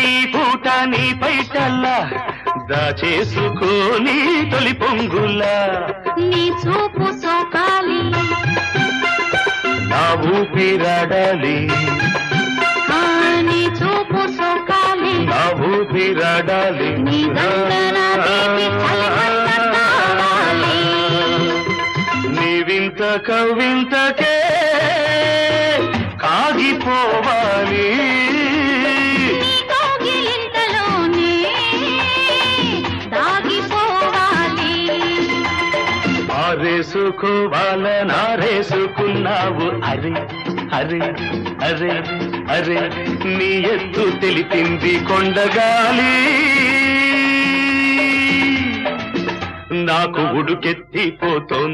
ఈ పూట నీ పైటల్లా దాచేసుకోని తొలి పొంగులా నీ చూపు సోకాలి నా ఊపిరాడాలి నీ చూపు సోకాలి నా ఊపిరాడాలి నీ గంగన తీపి చలిమంట కావాలి నీ వింత కవింతకే కాగిపోవాలి నీ కౌగిలింతలోనే దాగిపోవాలి ఆరేసుకోవాలనారేసుకున్నావు అరే అరే అరే అరే నీ ఎత్తు తెలిపింది కొండగాలి నాకు ఉడుకెత్తిపోతోంది